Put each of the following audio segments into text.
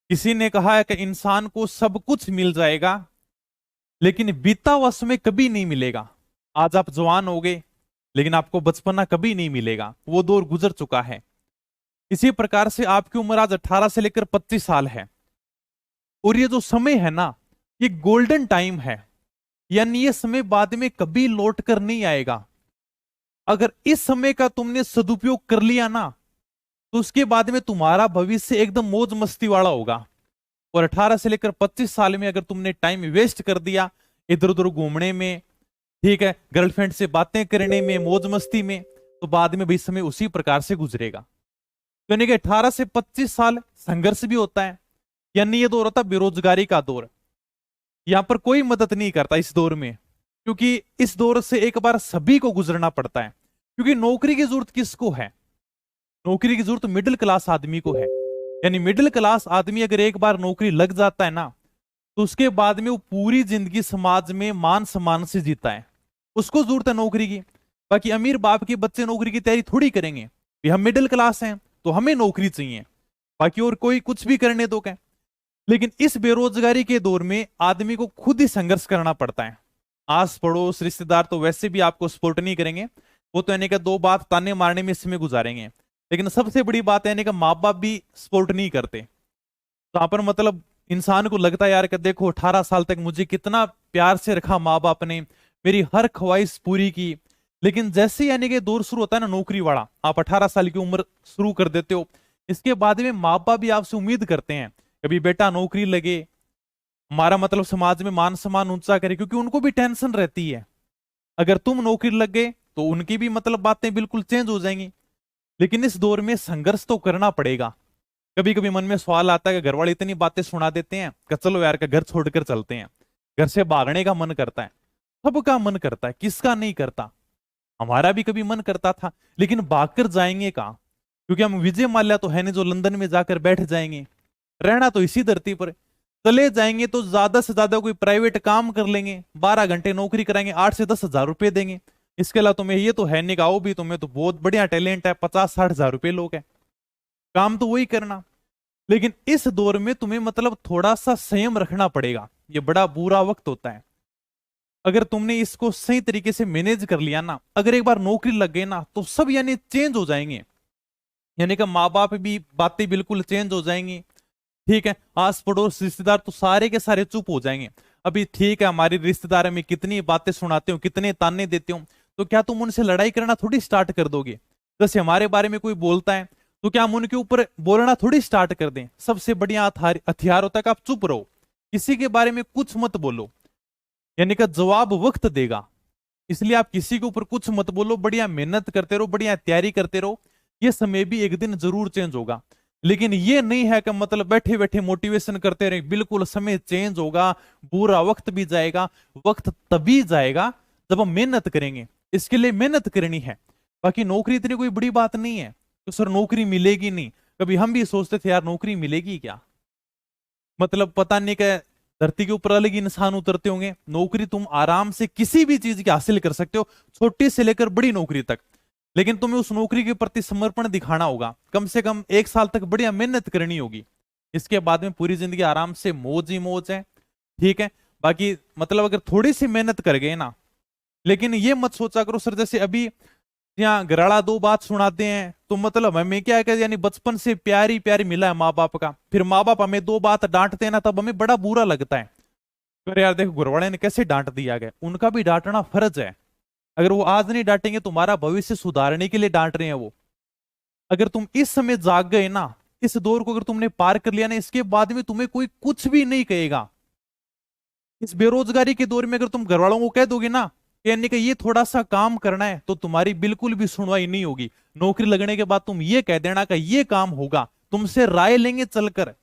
किसी ने कहा है कि इंसान को सब कुछ मिल जाएगा लेकिन बीता हुआ समय कभी नहीं मिलेगा। आज आप जवान हो गए लेकिन आपको बचपना कभी नहीं मिलेगा, वो दौर गुजर चुका है। इसी प्रकार से आपकी उम्र आज 18 से लेकर 25 साल है, और ये जो समय है ना, ये गोल्डन टाइम है। यानी ये समय बाद में कभी लौट कर नहीं आएगा। अगर इस समय का तुमने सदुपयोग कर लिया ना, तो उसके बाद में तुम्हारा भविष्य एकदम मौज मस्ती वाला होगा। और 18 से लेकर 25 साल में अगर तुमने टाइम वेस्ट कर दिया इधर उधर घूमने में, ठीक है, गर्लफ्रेंड से बातें करने में, मौज मस्ती में, तो बाद में भी समय उसी प्रकार से गुजरेगा। यानी कि 18 से 25 साल संघर्ष भी होता है। यानी ये दौर होता है बेरोजगारी का दौर। यहां पर कोई मदद नहीं करता इस दौर में, क्योंकि इस दौर से एक बार सभी को गुजरना पड़ता है। क्योंकि नौकरी की जरूरत किसको है? नौकरी की जरूरत मिडिल क्लास आदमी को है। यानी मिडिल क्लास आदमी अगर एक बार नौकरी लग जाता है ना, तो उसके बाद में वो पूरी जिंदगी समाज में मान सम्मान से जीता है। उसको जरूरत है नौकरी की। बाकी अमीर बाप के बच्चे नौकरी की तैयारी थोड़ी करेंगे कि हम मिडिल क्लास हैं तो हमें नौकरी चाहिए, बाकी और कोई कुछ भी करने दो क्या। लेकिन इस बेरोजगारी के दौर में आदमी को खुद ही संघर्ष करना पड़ता है। आस पड़ोस रिश्तेदार तो वैसे भी आपको सपोर्ट नहीं करेंगे, वो तो यानी कि दो बात ताने मारने में इसमें गुजारेंगे। लेकिन सबसे बड़ी बात है यानी कि माँ बाप भी सपोर्ट नहीं करते। तो यहाँ पर मतलब इंसान को लगता है यार कि देखो 18 साल तक मुझे कितना प्यार से रखा माँ बाप ने, मेरी हर ख्वाहिश पूरी की। लेकिन जैसे यानी कि दौर शुरू होता है ना नौकरी वाला, आप 18 साल की उम्र शुरू कर देते हो, इसके बाद में माँ बाप भी आपसे उम्मीद करते हैं कभी बेटा नौकरी लगे, हमारा मतलब समाज में मान सम्मान ऊंचा करे, क्योंकि उनको भी टेंशन रहती है। अगर तुम नौकरी लग गए तो उनकी भी मतलब बातें बिल्कुल चेंज हो जाएंगी। लेकिन इस दौर में संघर्ष तो करना पड़ेगा। कभी कभी मन में सवाल आता है कि घर वाले इतनी बातें सुना देते हैं कि चलो यार का घर छोड़कर चलते हैं। घर से भागने का मन करता है, सबका मन करता है, किसका नहीं करता। हमारा भी कभी मन करता था, लेकिन भागकर जाएंगे कहाँ? क्योंकि हम विजय माल्या तो है नहीं जो लंदन में जाकर बैठ जाएंगे। रहना तो इसी धरती पर है। चले जाएंगे तो ज्यादा से ज्यादा कोई प्राइवेट काम कर लेंगे, 12 घंटे नौकरी कराएंगे, 8 से 10 हजार रुपए देंगे। इसके अलावा तुम्हें ये तो है नहीं, गाओ भी तुम्हें तो बहुत बढ़िया टैलेंट है, 50-60 हजार रुपए लोग हैं, काम तो वही करना। लेकिन इस दौर में तुम्हें मतलब थोड़ा सा संयम रखना पड़ेगा। ये बड़ा बुरा वक्त होता है। अगर तुमने इसको सही तरीके से मैनेज कर लिया ना, अगर एक बार नौकरी लग गई ना, तो सब यानी चेंज हो जाएंगे। यानी कि माँ बाप भी बातें बिल्कुल चेंज हो जाएंगी। ठीक है, आस पड़ोस रिश्तेदार तो सारे के सारे चुप हो जाएंगे। अभी ठीक है, हमारे रिश्तेदार में कितनी बातें सुनाते हो, कितने ताने देते हो, तो क्या तुम उनसे लड़ाई करना थोड़ी स्टार्ट कर दोगे? जैसे हमारे बारे में कोई बोलता है तो क्या हम उनके ऊपर बोलना थोड़ी स्टार्ट कर दें? सबसे बढ़िया हथियार होता है कि आप चुप रहो, किसी के बारे में कुछ मत बोलो। यानी कि जवाब वक्त देगा। इसलिए आप किसी के ऊपर कुछ मत बोलो, बढ़िया मेहनत करते रहो, बढ़िया तैयारी करते रहो। ये समय भी एक दिन जरूर चेंज होगा। लेकिन ये नहीं है कि मतलब बैठे बैठे मोटिवेशन करते रहे, बिल्कुल समय चेंज होगा, बुरा वक्त भी जाएगा। वक्त तभी जाएगा जब हम मेहनत करेंगे। इसके लिए मेहनत करनी है। बाकी नौकरी इतनी कोई बड़ी बात नहीं है तो सर नौकरी मिलेगी नहीं। कभी हम भी सोचते थे यार नौकरी मिलेगी क्या, मतलब पता नहीं क्या, धरती के ऊपर अलग ही इंसान उतरते होंगे। नौकरी तुम आराम से किसी भी चीज की हासिल कर सकते हो, छोटी से लेकर बड़ी नौकरी तक। लेकिन तुम्हें उस नौकरी के प्रति समर्पण दिखाना होगा, कम से कम 1 साल तक बढ़िया मेहनत करनी होगी। इसके बाद में पूरी जिंदगी आराम से मौज ही मौज है। ठीक है, बाकी मतलब अगर थोड़ी सी मेहनत कर गए ना, लेकिन ये मत सोचा करो सर जैसे अभी यहाँ घराड़ा दो बात सुनाते हैं तो मतलब हमें क्या है, यानी बचपन से प्यारी प्यारी मिला है माँ बाप का, फिर माँ बाप हमें दो बात डांटते हैं ना, तब हमें बड़ा बुरा लगता है। अरे यार देखो घरवाले ने कैसे डांट दिया गया, उनका भी डांटना फर्ज है। अगर वो आज नहीं डांटेंगे, तुम्हारा भविष्य सुधारने के लिए डांट रहे हैं वो। अगर तुम इस समय जाग गए ना, इस दौर को अगर तुमने पार कर लिया ना, इसके बाद में तुम्हें कोई कुछ भी नहीं कहेगा। इस बेरोजगारी के दौर में अगर तुम घर वालों को कह दोगे ना, यानी कि ये थोड़ा सा काम करना है, तो तुम्हारी बिल्कुल भी सुनवाई नहीं होगी। नौकरी लगने के बाद तुम ये कह देना कि ये काम होगा, तुमसे राय लेंगे चलकर।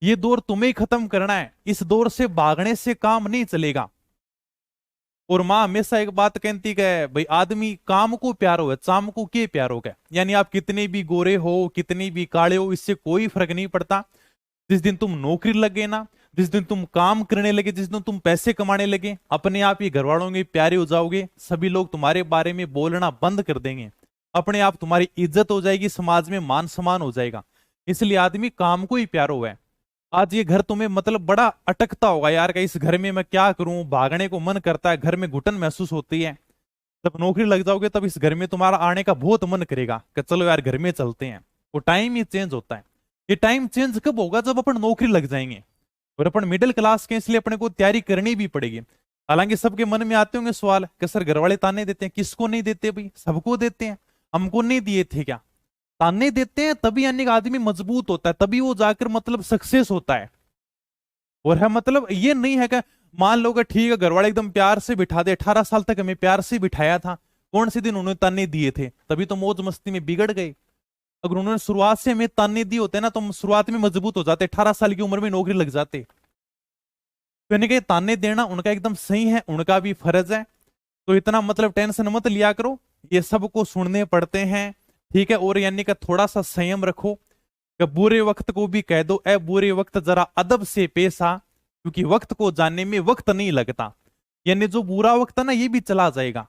ये दौर तुम्हें ही खत्म करना है, इस दौर से भागने से काम नहीं चलेगा। और माँ हमेशा एक बात कहती है, भाई आदमी काम को प्यारो है, चाम को के प्यारो है। यानी आप कितने भी गोरे हो, कितने भी काले हो, इससे कोई फर्क नहीं पड़ता। जिस दिन तुम नौकरी लगे ना, जिस दिन तुम काम करने लगे, जिस दिन तुम पैसे कमाने लगे, अपने आप ही घर वालों के प्यारे हो जाओगे। सभी लोग तुम्हारे बारे में बोलना बंद कर देंगे, अपने आप तुम्हारी इज्जत हो जाएगी, समाज में मान सम्मान हो जाएगा। इसलिए आदमी काम को ही प्यारो है। आज ये घर तुम्हें मतलब बड़ा अटकता होगा यार, कि इस घर में मैं क्या करूं, भागने को मन करता है, घर में घुटन महसूस होती है। जब नौकरी लग जाओगे तब इस घर में तुम्हारा आने का बहुत मन करेगा कि चलो यार घर में चलते हैं। वो टाइम ही चेंज होता है। ये टाइम चेंज कब होगा? जब अपन नौकरी लग जाएंगे। और अपन मिडिल क्लास के, इसलिए अपने को तैयारी करनी भी पड़ेगी। हालांकि सबके मन में आते होंगे सवाल कि सर घर वाले ताने देते हैं, किसको नहीं देते भाई? सबको देते हैं। हमको नहीं दिए थे क्या? ताने देते हैं तभी यानी कि आदमी मजबूत होता है, तभी वो जाकर मतलब सक्सेस होता है। और है मतलब ये नहीं है कि मान लो कि ठीक है घर वाले एकदम प्यार से बिठा दे, 18 साल तक हमें प्यार से बिठाया था, कौन से दिन उन्होंने ताने दिए थे? तभी तो मौज मस्ती में बिगड़ गए। अगर उन्होंने शुरुआत से हमें ताने दिए होते ना तो हम शुरुआत में मजबूत हो जाते, 18 साल की उम्र में नौकरी लग जाते। तो यानी कि ताने देना उनका एकदम सही है, उनका भी फर्ज है। तो इतना मतलब टेंशन मत लिया करो, ये सबको सुनने पड़ते हैं, ठीक है। और यानी कि थोड़ा सा संयम रखो, कि बुरे वक्त को भी कह दो ए बुरे वक्त जरा अदब से पेश आ, क्योंकि वक्त को जानने में वक्त नहीं लगता। यानी जो बुरा वक्त है ना ये भी चला जाएगा,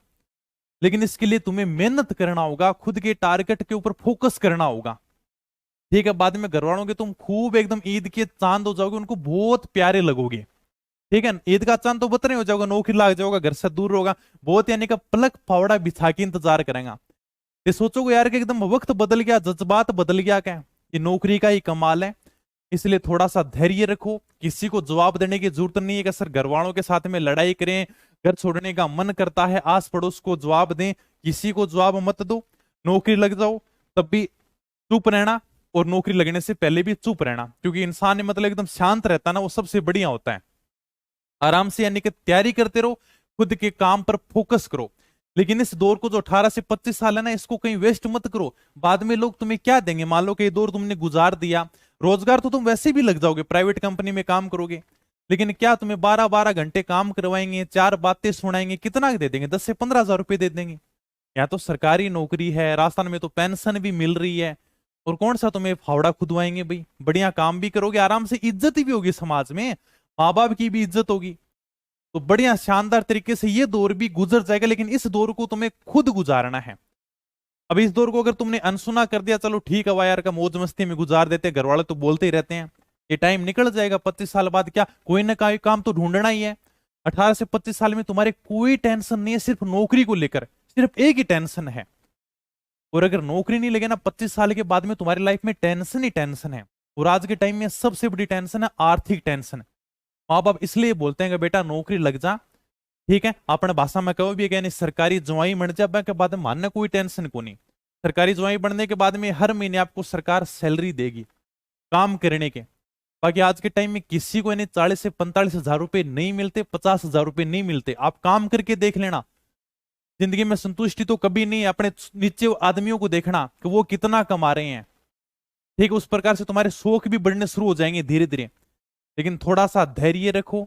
लेकिन इसके लिए तुम्हें मेहनत करना होगा, खुद के टारगेट के ऊपर फोकस करना होगा, ठीक है। बाद में घर वालों के तुम खूब एकदम ईद के चांद हो जाओगे, उनको बहुत प्यारे लगोगे, ठीक है। ईद का चांद तो बतरे हो जाओगा, नौकरी लग जाओगा, घर से दूर होगा, बहुत यानी कि पलक फावड़ा बिछा के इंतजार करेगा। ये सोचोगे यार कि एकदम वक्त बदल गया, जज्बात बदल गया, क्या ये नौकरी का ही कमाल है। इसलिए थोड़ा सा धैर्य रखो, किसी को जवाब देने की जरूरत नहीं है कि सर घर वालों के साथ में लड़ाई करें, घर छोड़ने का मन करता है, आस पड़ोस को जवाब दें, किसी को जवाब मत दो। नौकरी लग जाओ तब भी चुप रहना, और नौकरी लगने से पहले भी चुप रहना, क्योंकि इंसान मतलब एकदम शांत रहता है ना, वो सबसे बढ़िया होता है। आराम से यानी कि तैयारी करते रहो, खुद के काम पर फोकस करो। लेकिन इस दौर को जो 18 से 25 साल है ना, इसको कहीं वेस्ट मत करो। बाद में लोग तुम्हें क्या देंगे? मान लो कि ये दौर तुमने गुजार दिया, रोजगार तो तुम वैसे भी लग जाओगे, प्राइवेट कंपनी में काम करोगे, लेकिन क्या तुम्हें 12-12 घंटे काम करवाएंगे, 4 बातें सुनाएंगे, कितना दे देंगे? 10 से 15 हजार रुपए दे देंगे। या तो सरकारी नौकरी है, राजस्थान में तो पेंशन भी मिल रही है, और कौन सा तुम्हें फावड़ा खुदवाएंगे भाई? बढ़िया काम भी करोगे, आराम से इज्जत भी होगी समाज में, माँ बाप की भी इज्जत होगी। तो बढ़िया शानदार तरीके से ये दौर भी गुजर जाएगा, लेकिन इस दौर को तुम्हें खुद गुजारना है। अब इस दौर को अगर तुमने अनसुना कर दिया, चलो ठीक है वाह यार का मौज मस्ती में गुजार देते, घर वाले तो बोलते ही रहते हैं, ये टाइम निकल जाएगा। 25 साल बाद क्या कोई ना कोई काम तो ढूंढना ही है। 18 से 25 साल में तुम्हारे कोई टेंशन नहीं है, सिर्फ नौकरी को लेकर सिर्फ एक ही टेंशन है। और अगर नौकरी नहीं लगे ना 25 साल के बाद में, तुम्हारी लाइफ में टेंशन ही टेंशन है। और आज के टाइम में सबसे बड़ी टेंशन है आर्थिक टेंशन। माँ बाप इसलिए बोलते हैं कि बेटा नौकरी लग जा, ठीक है। अपने भाषा में कहो भी कि सरकारी जवाई बन जा, के बाद में मानने कोई टेंशन को नहीं। सरकारी जवाई बनने के बाद में हर महीने आपको सरकार सैलरी देगी काम करने के। बाकी आज के टाइम में किसी को 40 से 45 हजार रुपए नहीं मिलते, 50 हजार रुपए नहीं मिलते। आप काम करके देख लेना, जिंदगी में संतुष्टि तो कभी नहीं। अपने नीचे आदमियों को देखना कि वो कितना कमा रहे हैं, ठीक है। उस प्रकार से तुम्हारे शौक भी बढ़ने शुरू हो जाएंगे धीरे धीरे। लेकिन थोड़ा सा धैर्य रखो,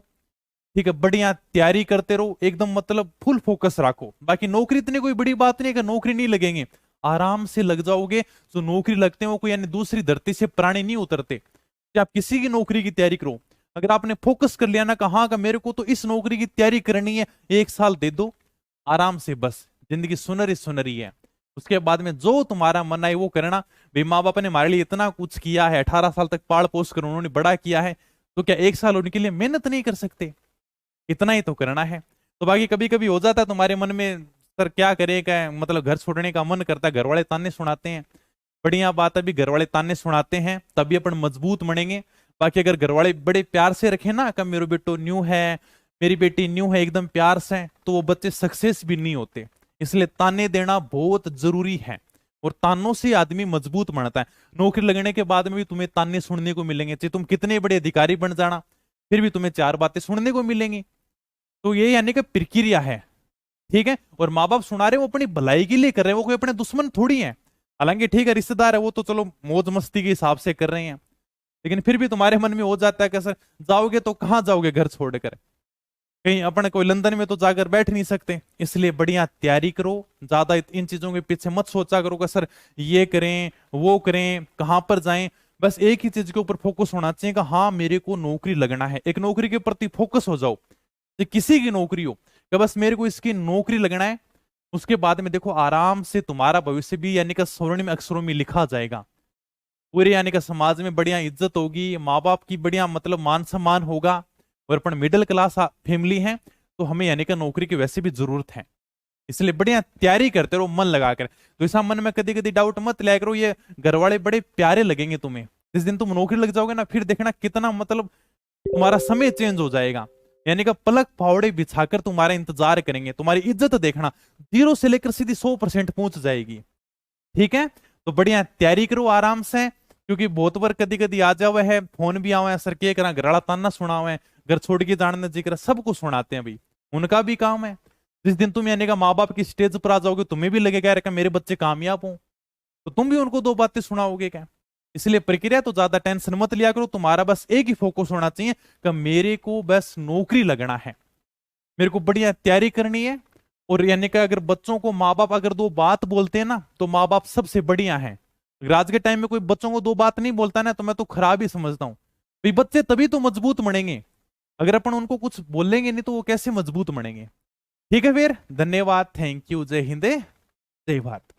ठीक है, बढ़िया तैयारी करते रहो, एकदम मतलब फुल फोकस रखो। बाकी नौकरी इतनी कोई बड़ी बात नहीं है कि नौकरी नहीं लगेंगे, आराम से लग जाओगे। जो नौकरी लगते हैं वो कोई यानी दूसरी धरती से प्राणी नहीं उतरते। कि आप किसी की नौकरी की तैयारी करो, अगर आपने फोकस कर लिया ना कहा कि मेरे को तो इस नौकरी की तैयारी करनी है, 1 साल दे दो आराम से, बस जिंदगी सुनहरी सुनहरी है। उसके बाद में जो तुम्हारा मन आए वो करना। भाई माँ बाप ने हमारे लिए इतना कुछ किया है, 18 साल तक पाल पोस कर उन्होंने बड़ा किया है, तो क्या 1 साल उनके लिए मेहनत नहीं कर सकते? इतना ही तो करना है। तो बाकी कभी कभी हो जाता है तुम्हारे मन में सर क्या करे, क्या मतलब घर छोड़ने का मन करता है, घर वाले ताने सुनाते हैं। बढ़िया बात है, अभी घर वाले ताने सुनाते हैं तभी अपन मजबूत बनेंगे। बाकी अगर घर वाले बड़े प्यार से रखे ना कि मेरे बेटो न्यू है, मेरी बेटी न्यू है, एकदम प्यार से, तो वो बच्चे सक्सेस भी नहीं होते। इसलिए ताने देना बहुत जरूरी है, और तानों से आदमी मजबूत बनता है। नौकरी लगने के बाद में भी तुम्हें ताने सुनने को मिलेंगे, चाहे तुम कितने बड़े अधिकारी बन जाना, फिर भी तुम्हें 4 बातें सुनने को मिलेंगी। तो ये यानी कि प्रक्रिया है, ठीक है। और माँ बाप सुना रहे वो अपनी भलाई के लिए कर रहे हैं, वो कोई अपने दुश्मन थोड़ी है। हालांकि ठीक है रिश्तेदार है, वो तो चलो मौज मस्ती के हिसाब से कर रहे हैं, लेकिन फिर भी तुम्हारे मन में हो जाता है कि सर जाओगे तो कहाँ जाओगे घर छोड़कर? कहीं अपने कोई लंदन में तो जाकर बैठ नहीं सकते। इसलिए बढ़िया तैयारी करो, ज्यादा इन चीजों के पीछे मत सोचा करो कि सर ये करें वो करें कहां पर जाएं। बस एक ही चीज के ऊपर फोकस होना चाहिए कि हाँ मेरे को नौकरी लगना है। एक नौकरी के प्रति फोकस हो जाओ, ये किसी की नौकरी हो, कि बस मेरे को इसकी नौकरी लगना है। उसके बाद में देखो आराम से तुम्हारा भविष्य भी यानी कि स्वर्णिम अक्षरों में लिखा जाएगा। पूरे यानी कि समाज में बढ़िया इज्जत होगी, माँ बाप की बढ़िया मतलब मान सम्मान होगा, और अपन मिडिल क्लास फैमिली है, तो हमें यानी कि नौकरी की वैसे भी जरूरत है। इसलिए बढ़िया तैयारी करते रहो मन लगाकर। तो ऐसा मन में कभी कभी डाउट मत लिया करो, ये घर वाले बड़े प्यारे लगेंगे तुम्हें, जिस दिन तुम नौकरी लग जाओगे ना, फिर देखना कितना मतलब तुम्हारा समय चेंज हो जाएगा। यानी कि पलक फावड़े बिछाकर तुम्हारा इंतजार करेंगे, तुम्हारी इज्जत देखना 0 से लेकर सीधी 100% पहुंच जाएगी। ठीक है, तो बढ़िया तैयारी करो आराम से, क्योंकि बहुत बार कदी कदी आ जावे है, फोन भी आवे सर के करा, घरवाला ताना सुनावे, घर छोड़ के जानने जिक्र सब कुछ सुनाते हैं भाई, उनका भी काम है। जिस दिन तुम यानी कि माँ बाप की स्टेज पर आ जाओगे, तुम्हें भी लगेगा यार कि मेरे बच्चे कामयाब हों, तो तुम भी उनको 2 बातें सुनाओगे क्या। इसलिए प्रक्रिया तो ज्यादा टेंशन मत लिया करो, तुम्हारा बस एक ही फोकस होना चाहिए कि मेरे को बस नौकरी लगना है, मेरे को बढ़िया तैयारी करनी है। और यानी कि अगर बच्चों को माँ बाप अगर 2 बात बोलते हैं ना, तो माँ बाप सबसे बढ़िया है। अगर आज के टाइम में कोई बच्चों को 2 बात नहीं बोलता ना, तो मैं तो खराब ही समझता हूँ भाई। बच्चे तभी तो मजबूत बनेंगे, अगर अपन उनको कुछ बोलेंगे नहीं तो वो कैसे मजबूत बनेंगे। ठीक है फिर, धन्यवाद, थैंक यू, जय हिंद जय भारत।